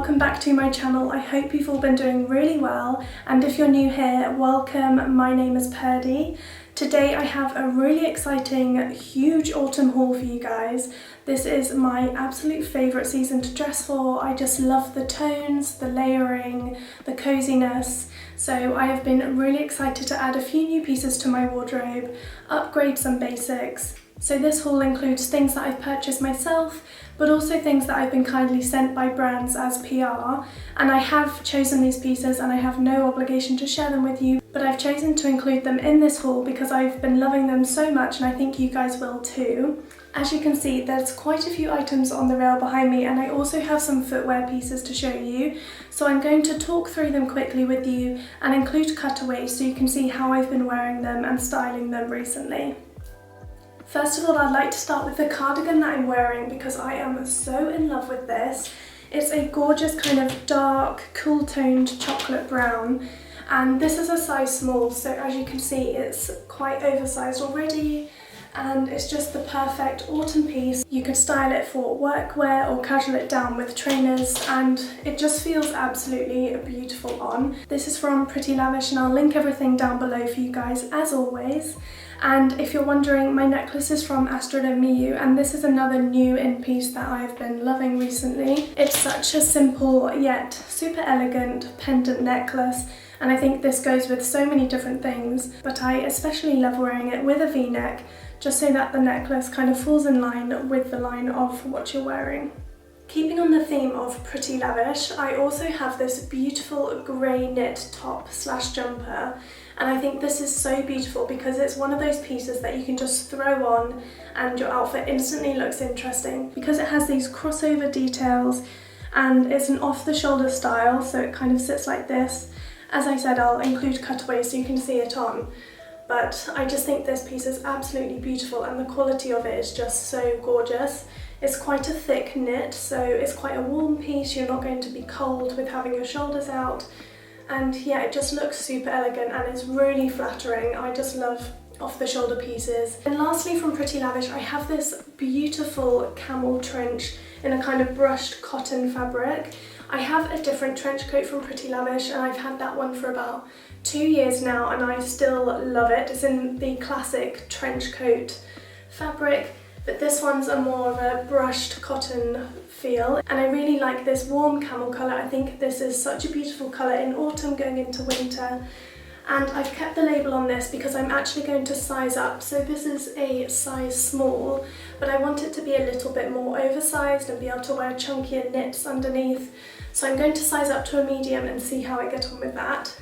welcome back to my channel. I hope you've all been doing really well, and if you're new here, welcome. My name is Purdey. Today I have a really exciting, huge autumn haul for you guys. This is my absolute favourite season to dress for. I just love the tones, the layering, the coziness. So I have been really excited to add a few new pieces to my wardrobe, upgrade some basics. So this haul includes things that I've purchased myself, but also things that I've been kindly sent by brands as PR. And I have chosen these pieces and I have no obligation to share them with you, but I've chosen to include them in this haul because I've been loving them so much and I think you guys will too. As you can see, there's quite a few items on the rail behind me, and I also have some footwear pieces to show you. So I'm going to talk through them quickly with you and include cutaways so you can see how I've been wearing them and styling them recently. First of all, I'd like to start with the cardigan that I'm wearing because I am so in love with this. It's a gorgeous kind of dark, cool toned chocolate brown, and this is a size small, so as you can see it's quite oversized already, and it's just the perfect autumn piece. You could style it for workwear or casual it down with trainers, and it just feels absolutely beautiful on. This is from Pretty Lavish and I'll link everything down below for you guys as always. And if you're wondering, my necklace is from Astrid and Miyu, and this is another new in piece that I've been loving recently. It's such a simple yet super elegant pendant necklace, and I think this goes with so many different things, but I especially love wearing it with a V-neck, just so that the necklace kind of falls in line with the line of what you're wearing. Keeping on the theme of Pretty Lavish, I also have this beautiful grey knit top slash jumper, and I think this is so beautiful because it's one of those pieces that you can just throw on and your outfit instantly looks interesting because it has these crossover details and it's an off the shoulder style, so it kind of sits like this. As I said, I'll include cutaways so you can see it on, but I just think this piece is absolutely beautiful and the quality of it is just so gorgeous. It's quite a thick knit, so it's quite a warm piece. You're not going to be cold with having your shoulders out. And yeah, it just looks super elegant and is really flattering. I just love off the shoulder pieces. And lastly, from Pretty Lavish, I have this beautiful camel trench in a kind of brushed cotton fabric. I have a different trench coat from Pretty Lavish and I've had that one for about 2 years now and I still love it. It's in the classic trench coat fabric, but this one's a more of a brushed cotton feel, and I really like this warm camel colour. I think this is such a beautiful colour in autumn going into winter, and I've kept the label on this because I'm actually going to size up. So this is a size small, but I want it to be a little bit more oversized and be able to wear chunkier knits underneath. So I'm going to size up to a medium and see how I get on with that.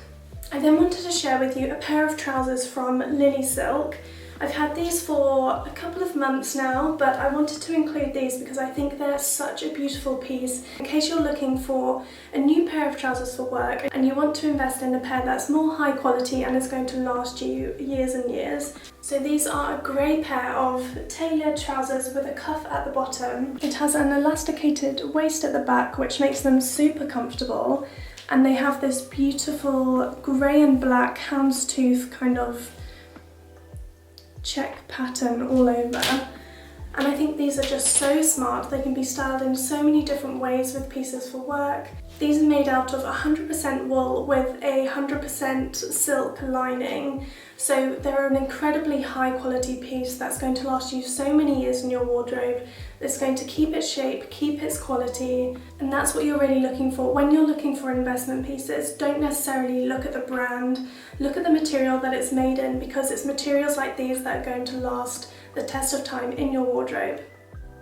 I then wanted to share with you a pair of trousers from LilySilk. I've had these for a couple of months now, but I wanted to include these because I think they're such a beautiful piece. In case you're looking for a new pair of trousers for work and you want to invest in a pair that's more high quality and is going to last you years and years. So these are a grey pair of tailored trousers with a cuff at the bottom. It has an elasticated waist at the back, which makes them super comfortable. And they have this beautiful grey and black houndstooth kind of check pattern all over, and I think these are just so smart. They can be styled in so many different ways with pieces for work. These are made out of 100% wool with a 100% silk lining, so they're an incredibly high quality piece that's going to last you so many years in your wardrobe. It's going to keep its shape, keep its quality, and that's what you're really looking for. When you're looking for investment pieces, don't necessarily look at the brand, look at the material that it's made in, because it's materials like these that are going to last the test of time in your wardrobe.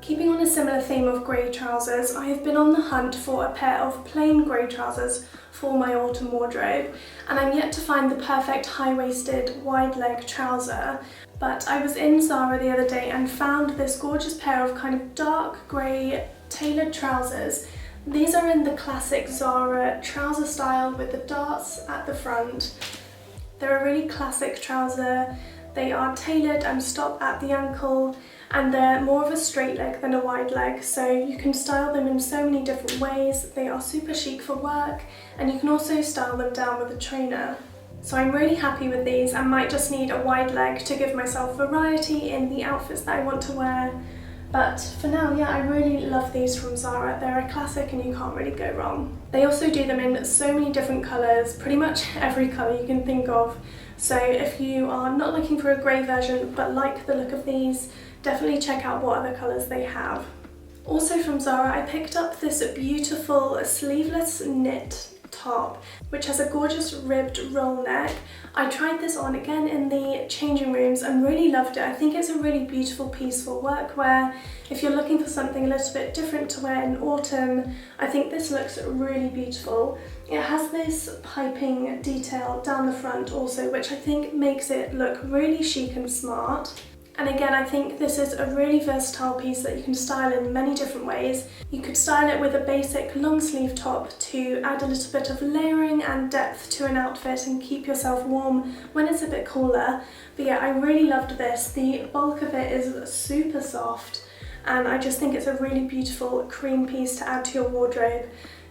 Keeping on a similar theme of grey trousers, I have been on the hunt for a pair of plain grey trousers for my autumn wardrobe, and I'm yet to find the perfect high-waisted wide leg trouser. But I was in Zara the other day and found this gorgeous pair of kind of dark grey tailored trousers. These are in the classic Zara trouser style with the darts at the front. They're a really classic trouser. They are tailored and stop at the ankle, and they're more of a straight leg than a wide leg, so you can style them in so many different ways. They are super chic for work, and you can also style them down with a trainer. So I'm really happy with these. I might just need a wide leg to give myself variety in the outfits that I want to wear, But for now, yeah, I really love these from Zara. They're a classic and you can't really go wrong. They also do them in so many different colours, pretty much every colour you can think of. So if you are not looking for a grey version but like the look of these, definitely check out what other colours they have. Also from Zara, I picked up this beautiful sleeveless knit top, which has a gorgeous ribbed roll neck. I tried this on again in the changing rooms and really loved it. I think it's a really beautiful piece for workwear. If you're looking for something a little bit different to wear in autumn, I think this looks really beautiful. It has this piping detail down the front also, which I think makes it look really chic and smart. And again, I think this is a really versatile piece that you can style in many different ways. You could style it with a basic long sleeve top to add a little bit of layering and depth to an outfit and keep yourself warm when it's a bit cooler. But yeah, I really loved this. The bulk of it is super soft and I just think it's a really beautiful cream piece to add to your wardrobe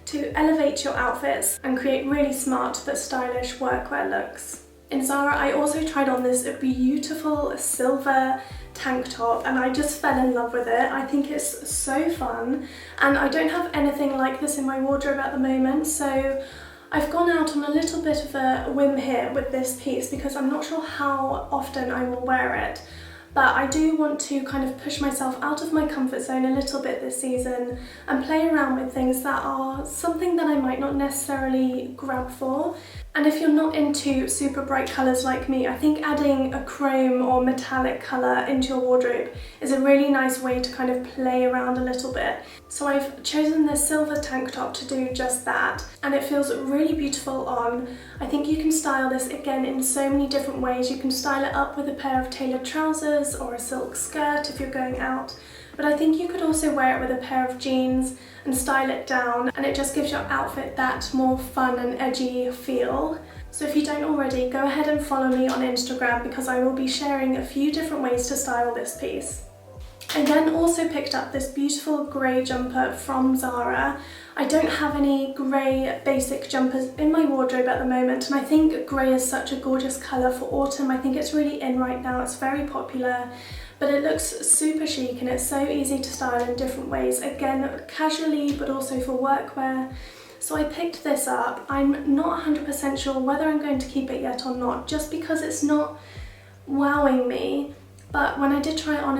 to elevate your outfits and create really smart but stylish workwear looks. In Zara, I also tried on this beautiful silver tank top and I just fell in love with it. I think it's so fun and I don't have anything like this in my wardrobe at the moment, so I've gone out on a little bit of a whim here with this piece because I'm not sure how often I will wear it. But I do want to kind of push myself out of my comfort zone a little bit this season and play around with things that are something that I might not necessarily grab for. And if you're not into super bright colours like me, I think adding a chrome or metallic colour into your wardrobe is a really nice way to kind of play around a little bit. So I've chosen this silver tank top to do just that, and it feels really beautiful on. I think you can style this again in so many different ways. You can style it up with a pair of tailored trousers or a silk skirt if you're going out. But I think you could also wear it with a pair of jeans and style it down, and it just gives your outfit that more fun and edgy feel. So if you don't already, go ahead and follow me on Instagram because I will be sharing a few different ways to style this piece. I then also picked up this beautiful grey jumper from Zara. I don't have any grey basic jumpers in my wardrobe at the moment, and I think grey is such a gorgeous colour for autumn. I think it's really in right now, it's very popular. But it looks super chic and it's so easy to style in different ways, again casually but also for workwear. So I picked this up. I'm not 100% sure whether I'm going to keep it yet or not, just because it's not wowing me. But when I did try it on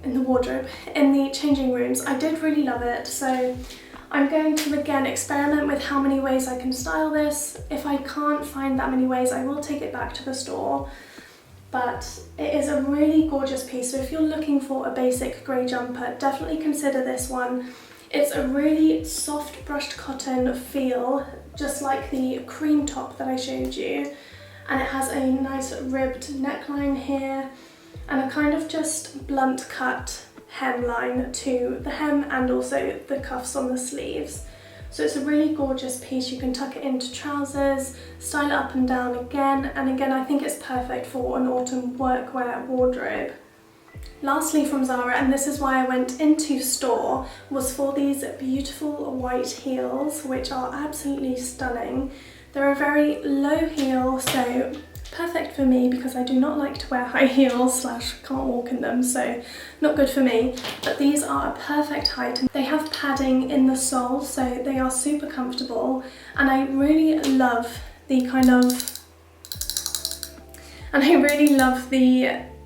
in the wardrobe, in the changing rooms, I did really love it. So I'm going to again experiment with how many ways I can style this. If I can't find that many ways, I will take it back to the store. But it is a really gorgeous piece, so if you're looking for a basic grey jumper, definitely consider this one. It's a really soft brushed cotton feel, just like the cream top that I showed you, and it has a nice ribbed neckline here and a kind of just blunt cut hemline to the hem and also the cuffs on the sleeves. So it's a really gorgeous piece. You can tuck it into trousers, style it up and down again, and again I think it's perfect for an autumn workwear wardrobe. Lastly from Zara, and this is why I went into store, was for these beautiful white heels, which are absolutely stunning. They're a very low heel, so perfect for me because I do not like to wear high heels / can't walk in them, so not good for me. But these are a perfect height. They have padding in the sole, so they are super comfortable, and I really love the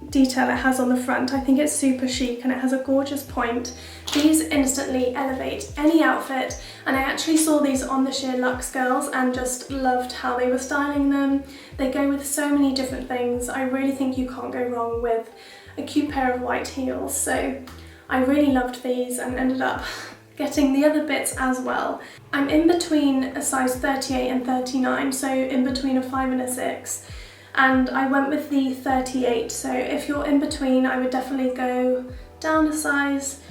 detail it has on the front. I think it's super chic and it has a gorgeous point. These instantly elevate any outfit, and I actually saw these on the Sheer Luxe girls and just loved how they were styling them. They go with so many different things. I really think you can't go wrong with a cute pair of white heels, so I really loved these and ended up getting the other bits as well. I'm in between a size 38 and 39, so in between a 5 and a 6. And I went with the 38, so if you're in between, I would definitely go down a size.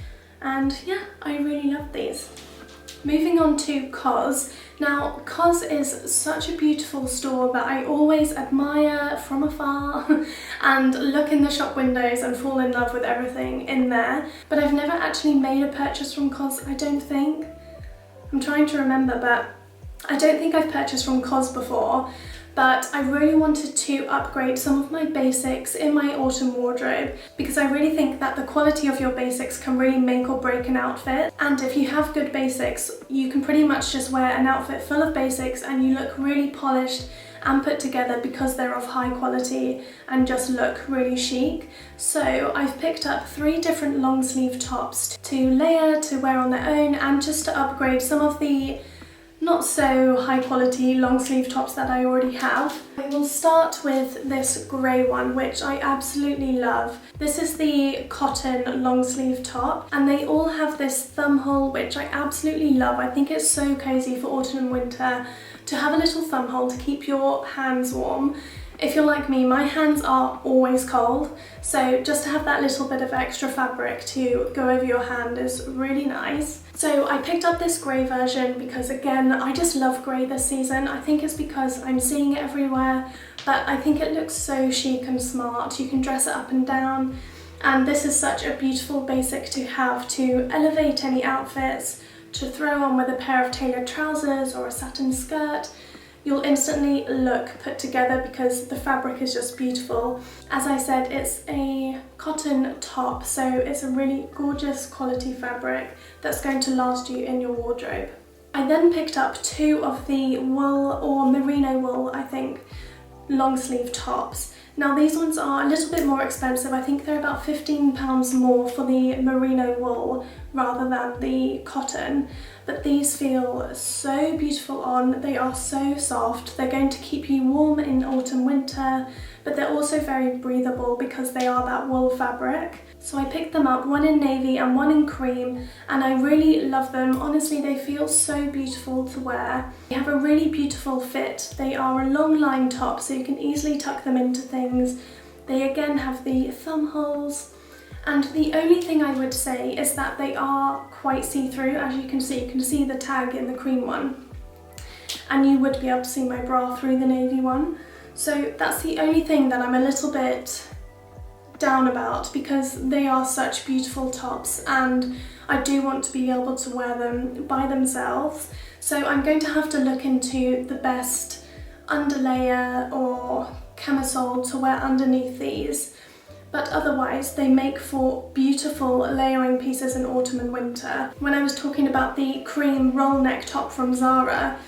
And yeah, I really love these. Moving on to COS. Now, COS is such a beautiful store that I always admire from afar and look in the shop windows and fall in love with everything in there. But I've never actually made a purchase from COS, I don't think. I'm trying to remember, but I don't think I've purchased from COS before. but I really wanted to upgrade some of my basics in my autumn wardrobe because I really think that the quality of your basics can really make or break an outfit. And if you have good basics, you can pretty much just wear an outfit full of basics and you look really polished and put together because they're of high quality and just look really chic. So I've picked up 3 different long sleeve tops to layer, to wear on their own, and just to upgrade some of the not so high quality long sleeve tops that I already have. I will start with this grey one, which I absolutely love. This is the cotton long sleeve top, and they all have this thumb hole, which I absolutely love. I think it's so cozy for autumn and winter to have a little thumb hole to keep your hands warm. If you're like me, my hands are always cold, so just to have that little bit of extra fabric to go over your hand is really nice. So I picked up this grey version because, again, I just love grey this season. I think it's because I'm seeing it everywhere, but I think it looks so chic and smart. You can dress it up and down, and this is such a beautiful basic to have to elevate any outfits, to throw on with a pair of tailored trousers or a satin skirt. You'll instantly look put together because the fabric is just beautiful. As I said, it's a cotton top, so it's a really gorgeous quality fabric that's going to last you in your wardrobe. I then picked up 2 of the wool or merino wool, I think, long sleeve tops. Now these ones are a little bit more expensive. I think they're about £15 more for the merino wool rather than the cotton, but these feel so beautiful on. They are so soft. They're going to keep you warm in autumn, winter, but they're also very breathable because they are that wool fabric. So I picked them up, 1 in navy and 1 in cream, and I really love them. Honestly, they feel so beautiful to wear. They have a really beautiful fit. They are a long line top, so you can easily tuck them into things. They again have the thumb holes, and the only thing I would say is that they are quite see-through. As you can see the tag in the cream one, and you would be able to see my bra through the navy one. So that's the only thing that I'm a little bit down about, because they are such beautiful tops and I do want to be able to wear them by themselves. So I'm going to have to look into the best underlayer or camisole to wear underneath these, but otherwise they make for beautiful layering pieces in autumn and winter. When I was talking about the cream roll neck top from Zara,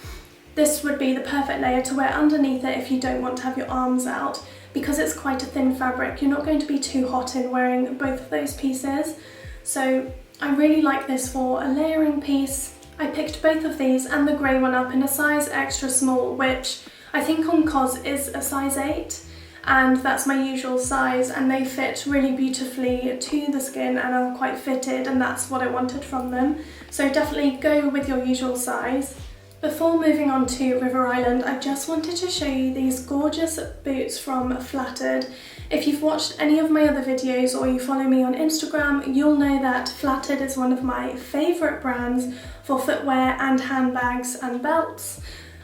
this would be the perfect layer to wear underneath it if you don't want to have your arms out. Because it's quite a thin fabric, you're not going to be too hot in wearing both of those pieces. So I really like this for a layering piece. I picked both of these and the grey one up in a size extra small, which I think on COS is a size 8, and that's my usual size, and they fit really beautifully to the skin and are quite fitted, and that's what I wanted from them. So definitely go with your usual size. Before moving on to River Island, I just wanted to show you these gorgeous boots from Flattered. If you've watched any of my other videos or you follow me on Instagram, you'll know that Flattered is one of my favourite brands for footwear and handbags and belts.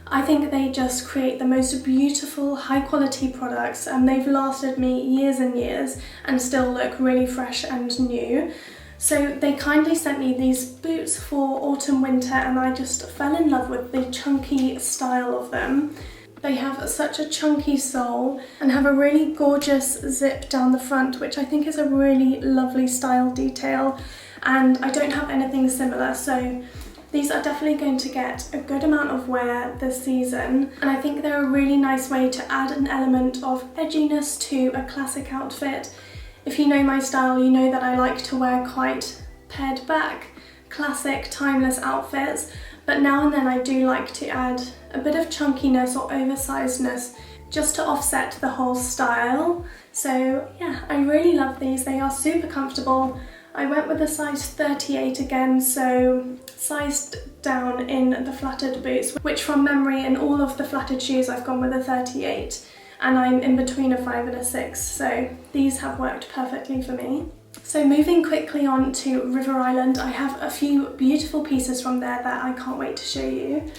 I think they just create the most beautiful, high quality products, and they've lasted me years and years and still look really fresh and new. So they kindly sent me these boots for autumn winter, and I just fell in love with the chunky style of them. They have such a chunky sole and have a really gorgeous zip down the front, which I think is a really lovely style detail, and I don't have anything similar, so these are definitely going to get a good amount of wear this season, and I think they're a really nice way to add an element of edginess to a classic outfit. If you know my style, you know that I like to wear quite pared back, classic, timeless outfits, but now and then I do like to add a bit of chunkiness or oversizedness just to offset the whole style. So yeah, I really love these. They are super comfortable. I went with a size 38 again, so sized down in the Flattered boots, which from memory in all of the Flattered shoes I've gone with a 38. And I'm in between a 5 and a 6, so these have worked perfectly for me. So moving quickly on to River Island, I have a few beautiful pieces from there that I can't wait to show you.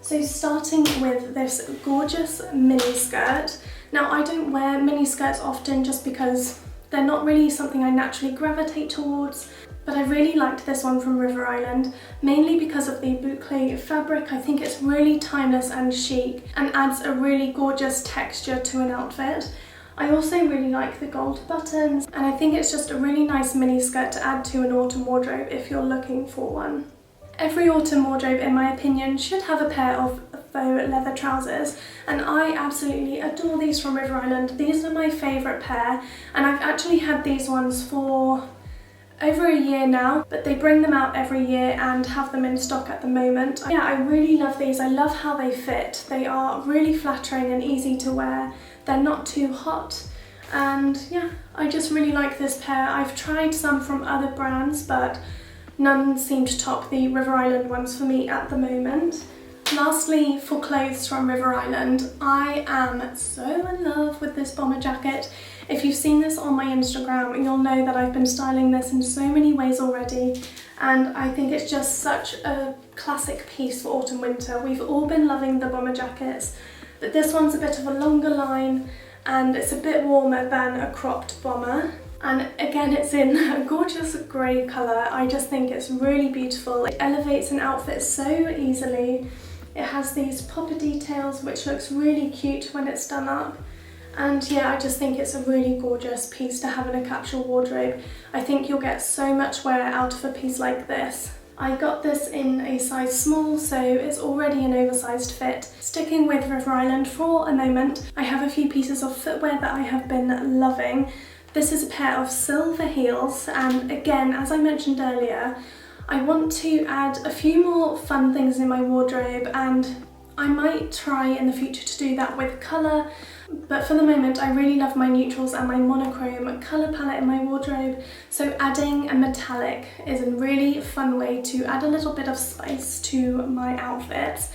So starting with this gorgeous mini skirt. Now I don't wear mini skirts often just because they're not really something I naturally gravitate towards, but I really liked this one from River Island, mainly because of the boucle fabric. I think it's really timeless and chic and adds a really gorgeous texture to an outfit. I also really like the gold buttons, and I think it's just a really nice mini skirt to add to an autumn wardrobe if you're looking for one. Every autumn wardrobe, in my opinion, should have a pair of faux leather trousers, and I absolutely adore these from River Island. These are my favourite pair, and I've actually had these ones for over a year now, but they bring them out every year and have them in stock at the moment. Yeah, I really love these. I love how they fit. They are really flattering and easy to wear. They're not too hot, and yeah, I just really like this pair. I've tried some from other brands, but none seem to top the River Island ones for me at the moment. Lastly, for clothes from River Island, I am so in love with this bomber jacket. If you've seen this on my Instagram, you'll know that I've been styling this in so many ways already, and I think it's just such a classic piece for autumn winter. We've all been loving the bomber jackets, but this one's a bit of a longer line and it's a bit warmer than a cropped bomber. And again, it's in a gorgeous grey colour. I just think it's really beautiful. It elevates an outfit so easily. It has these popper details which looks really cute when it's done up. And yeah, I just think it's a really gorgeous piece to have in a capsule wardrobe. I think you'll get so much wear out of a piece like this. I got this in a size small, so it's already an oversized fit. Sticking with River Island for a moment, I have a few pieces of footwear that I have been loving. This is a pair of silver heels, and again, as I mentioned earlier, I want to add a few more fun things in my wardrobe, and I might try in the future to do that with colour, but for the moment I really love my neutrals and my monochrome colour palette in my wardrobe, so adding a metallic is a really fun way to add a little bit of spice to my outfits.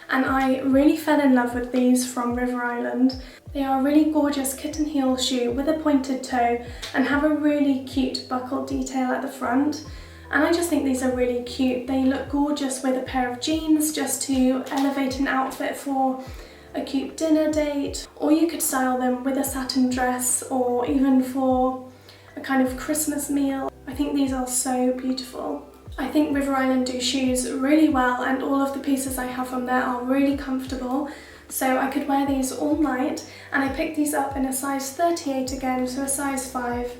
And I really fell in love with these from River Island. They are a really gorgeous kitten heel shoe with a pointed toe and have a really cute buckle detail at the front. And I just think these are really cute. They look gorgeous with a pair of jeans just to elevate an outfit for a cute dinner date, or you could style them with a satin dress or even for a kind of Christmas meal. I think these are so beautiful. I think River Island do shoes really well, and all of the pieces I have from there are really comfortable, so I could wear these all night. And I picked these up in a size 38 again, so a size 5,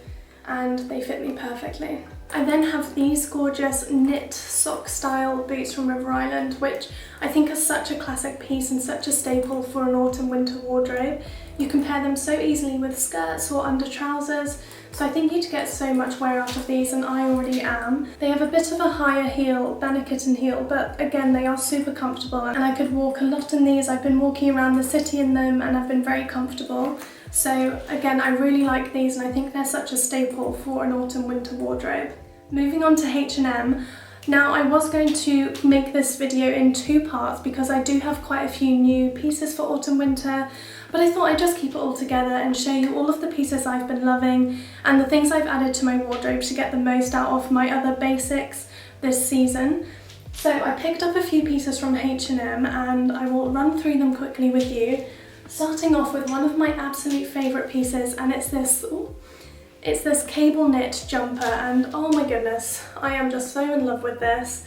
and they fit me perfectly. I then have these gorgeous knit sock style boots from River Island, which I think are such a classic piece and such a staple for an autumn winter wardrobe. You can pair them so easily with skirts or under trousers, so I think you'd get so much wear out of these, and I already am. They have a bit of a higher heel than a kitten heel, but again, they are super comfortable, and I could walk a lot in these. I've been walking around the city in them and I've been very comfortable. So again, I really like these, and I think they're such a staple for an autumn winter wardrobe. Moving on to H&M. Now, I was going to make this video in 2 parts because I do have quite a few new pieces for autumn winter, but I thought I'd just keep it all together and show you all of the pieces I've been loving and the things I've added to my wardrobe to get the most out of my other basics this season. So I picked up a few pieces from H&M and I will run through them quickly with you, starting off with one of my absolute favourite pieces, and it's this cable knit jumper, and oh my goodness, I am just so in love with this.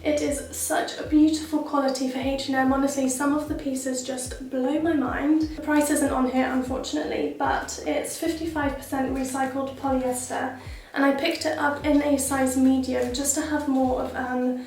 It is such a beautiful quality for H&M. Honestly, some of the pieces just blow my mind. The price isn't on here, unfortunately, but it's 55% recycled polyester, and I picked it up in a size medium just to have more of an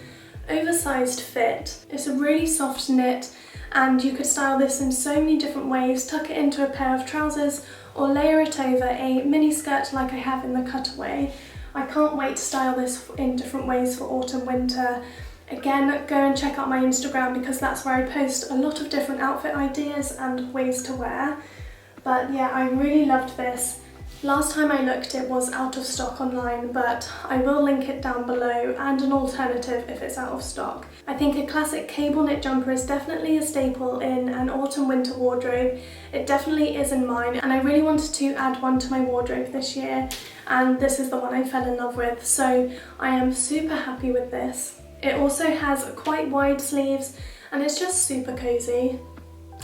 oversized fit. It's a really soft knit, and you could style this in so many different ways. Tuck it into a pair of trousers or layer it over a mini skirt like I have in the cutaway. I can't wait to style this in different ways for autumn winter. Again, go and check out my Instagram because that's where I post a lot of different outfit ideas and ways to wear. But yeah, I really loved this. Last time I looked, it was out of stock online, but I will link it down below, and an alternative if it's out of stock. I think a classic cable knit jumper is definitely a staple in an autumn winter wardrobe. It definitely is in mine, and I really wanted to add one to my wardrobe this year, and this is the one I fell in love with, so I am super happy with this. It also has quite wide sleeves, and it's just super cozy.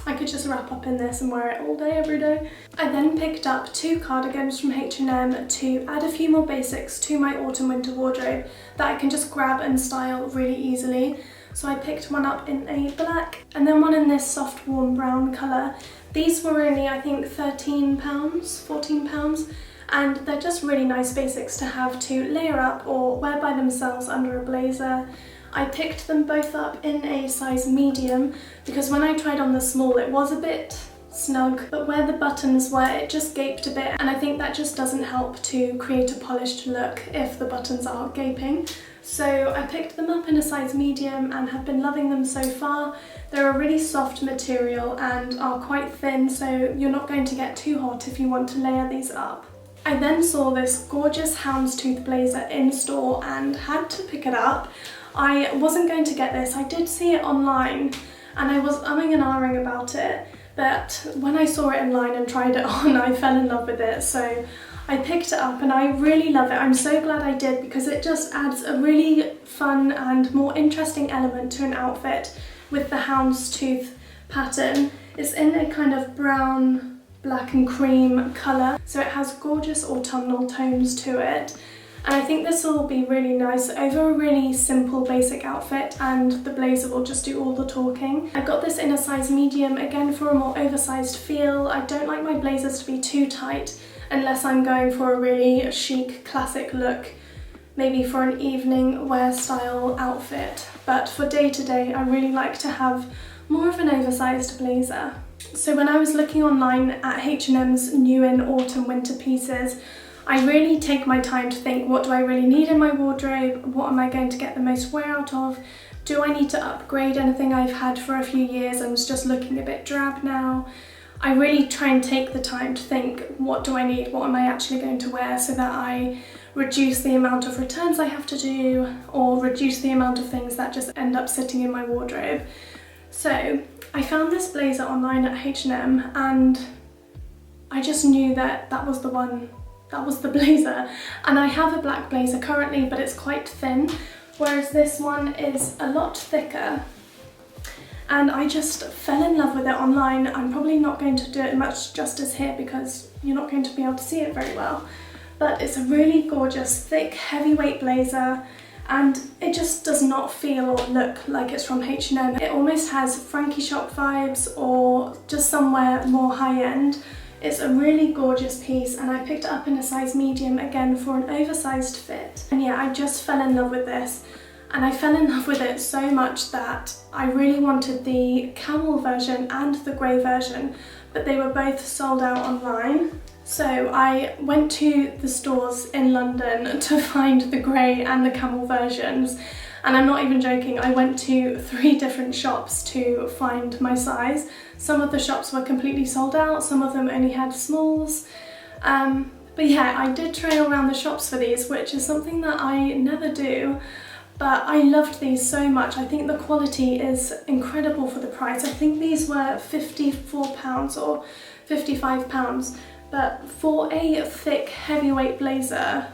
I could just wrap up in this and wear it all day, every day. I then picked up 2 cardigans from H&M to add a few more basics to my autumn winter wardrobe that I can just grab and style really easily. So I picked one up in a black and then one in this soft warm brown colour. These were only, I think, £13, £14, and they're just really nice basics to have to layer up or wear by themselves under a blazer. I picked them both up in a size medium because when I tried on the small it was a bit snug, but where the buttons were it just gaped a bit, and I think that just doesn't help to create a polished look if the buttons are gaping. So I picked them up in a size medium and have been loving them so far. They're a really soft material and are quite thin, so you're not going to get too hot if you want to layer these up. I then saw this gorgeous houndstooth blazer in store and had to pick it up. I wasn't going to get this. I did see it online and I was umming and ahhing about it, but when I saw it online and tried it on, I fell in love with it. So I picked it up and I really love it. I'm so glad I did because it just adds a really fun and more interesting element to an outfit with the houndstooth pattern. It's in a kind of brown, black and cream colour, so it has gorgeous autumnal tones to it. And I think this will be really nice over a really simple basic outfit, and the blazer will just do all the talking. I got this in a size medium, again for a more oversized feel. I don't like my blazers to be too tight unless I'm going for a really chic classic look, maybe for an evening wear style outfit. But for day to day, I really like to have more of an oversized blazer. So when I was looking online at H&M's new in autumn winter pieces, I really take my time to think, what do I really need in my wardrobe? What am I going to get the most wear out of? Do I need to upgrade anything I've had for a few years and it's just looking a bit drab now? I really try and take the time to think, what do I need? What am I actually going to wear, so that I reduce the amount of returns I have to do or reduce the amount of things that just end up sitting in my wardrobe. So I found this blazer online at H&M and I just knew that that was the one. That was the blazer. And I have a black blazer currently, but it's quite thin, whereas this one is a lot thicker. And I just fell in love with it online. I'm probably not going to do it much justice here because you're not going to be able to see it very well. But it's a really gorgeous, thick, heavyweight blazer, and it just does not feel or look like it's from H&M. It almost has Frankie Shop vibes or just somewhere more high-end. It's a really gorgeous piece and I picked it up in a size medium again for an oversized fit. And yeah, I just fell in love with this, and I fell in love with it so much that I really wanted the camel version and the grey version, but they were both sold out online. So I went to the stores in London to find the grey and the camel versions, and I'm not even joking, I went to 3 different shops to find my size. Some of the shops were completely sold out, some of them only had smalls. But yeah, I did trail around the shops for these, which is something that I never do. But I loved these so much. I think the quality is incredible for the price. I think these were £54 or £55. But for a thick, heavyweight blazer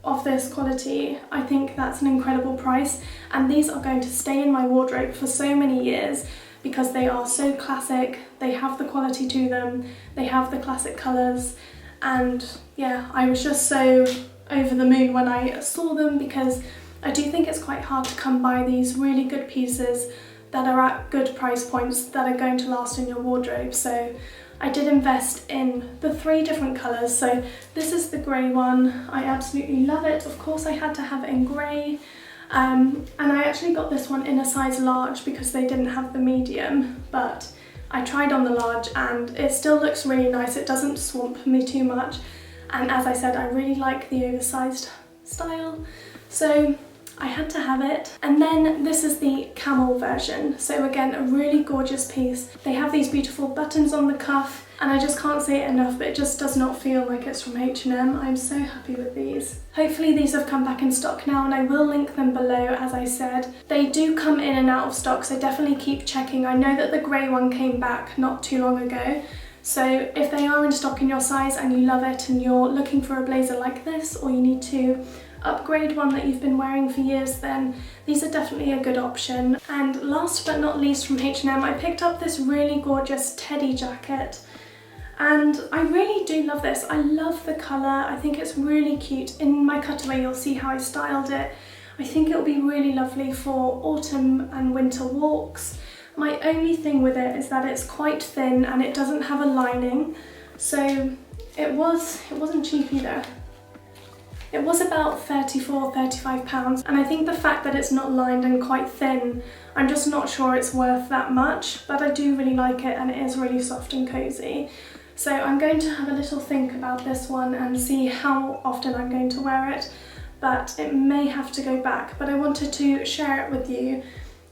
of this quality, I think that's an incredible price. And these are going to stay in my wardrobe for so many years because they are so classic, they have the quality to them, they have the classic colours. And yeah, I was just so over the moon when I saw them, because I do think it's quite hard to come by these really good pieces that are at good price points that are going to last in your wardrobe. So I did invest in the 3 different colours. So this is the grey one. I absolutely love it. Of course I had to have it in grey. And I actually got this one in a size large because they didn't have the medium, but I tried on the large and it still looks really nice. It doesn't swamp me too much. And as I said, I really like the oversized style. So I had to have it. And then this is the camel version. So again, a really gorgeous piece. They have these beautiful buttons on the cuff, and I just can't say it enough, but it just does not feel like it's from H&M. I'm so happy with these. Hopefully these have come back in stock now, and I will link them below, as I said. They do come in and out of stock, so definitely keep checking. I know that the grey one came back not too long ago. So if they are in stock in your size and you love it and you're looking for a blazer like this, or you need to upgrade one that you've been wearing for years, then these are definitely a good option. And last but not least from H&M, I picked up this really gorgeous teddy jacket. And I really do love this. I love the colour. I think it's really cute. In my cutaway you'll see how I styled it. I think it'll be really lovely for autumn and winter walks. My only thing with it is that it's quite thin and it doesn't have a lining. So it wasn't cheap either. It was about £34–35, and I think the fact that it's not lined and quite thin, I'm just not sure it's worth that much, but I do really like it and it is really soft and cosy. So I'm going to have a little think about this one and see how often I'm going to wear it, but it may have to go back. But I wanted to share it with you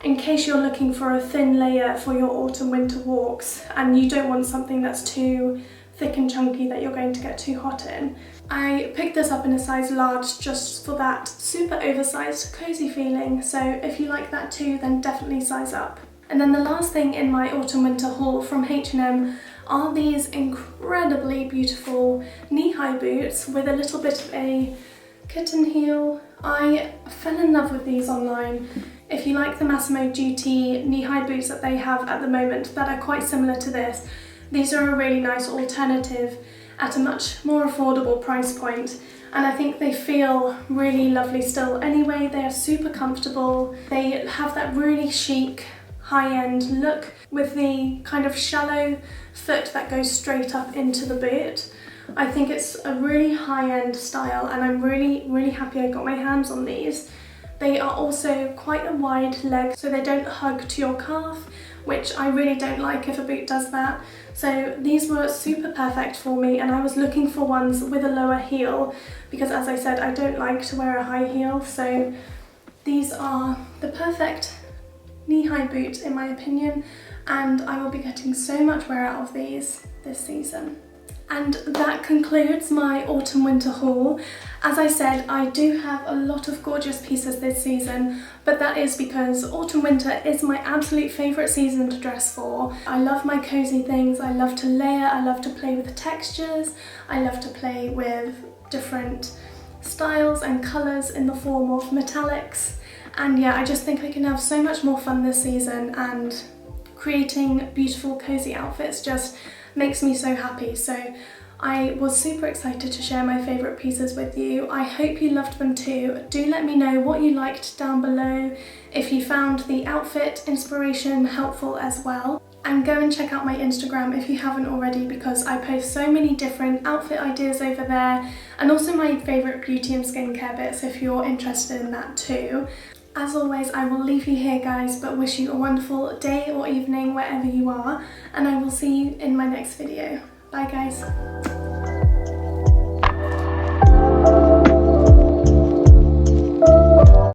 in case you're looking for a thin layer for your autumn winter walks and you don't want something that's too thick and chunky that you're going to get too hot in. I picked this up in a size large just for that super oversized cozy feeling, so if you like that too, then definitely size up. And then the last thing in my autumn winter haul from H&M are these incredibly beautiful knee-high boots with a little bit of a kitten heel. I fell in love with these online. If you like the Massimo Dutti knee-high boots that they have at the moment that are quite similar to this, these are a really nice alternative at a much more affordable price point, and I think they feel really lovely still anyway. They are super comfortable. They have that really chic high-end look with the kind of shallow foot that goes straight up into the boot. I think it's a really high-end style and I'm really happy I got my hands on these. They are also quite a wide leg, so they don't hug to your calf, which I really don't like if a boot does that. So these were super perfect for me, and I was looking for ones with a lower heel because, as I said, I don't like to wear a high heel, so these are the perfect knee-high boot in my opinion, and I will be getting so much wear out of these this season. And that concludes my autumn winter haul. As I said, I do have a lot of gorgeous pieces this season, but that is because autumn winter is my absolute favourite season to dress for. I love my cozy things, I love to layer, I love to play with textures, I love to play with different styles and colours in the form of metallics. And yeah, I just think I can have so much more fun this season, and creating beautiful cozy outfits just makes me so happy. So I was super excited to share my favourite pieces with you. I hope you loved them too. Do let me know what you liked down below, if you found the outfit inspiration helpful as well. And go and check out my Instagram if you haven't already, because I post so many different outfit ideas over there, and also my favourite beauty and skincare bits if you're interested in that too. As always, I will leave you here, guys, but wish you a wonderful day or evening wherever you are, and I will see you in my next video. Bye, guys.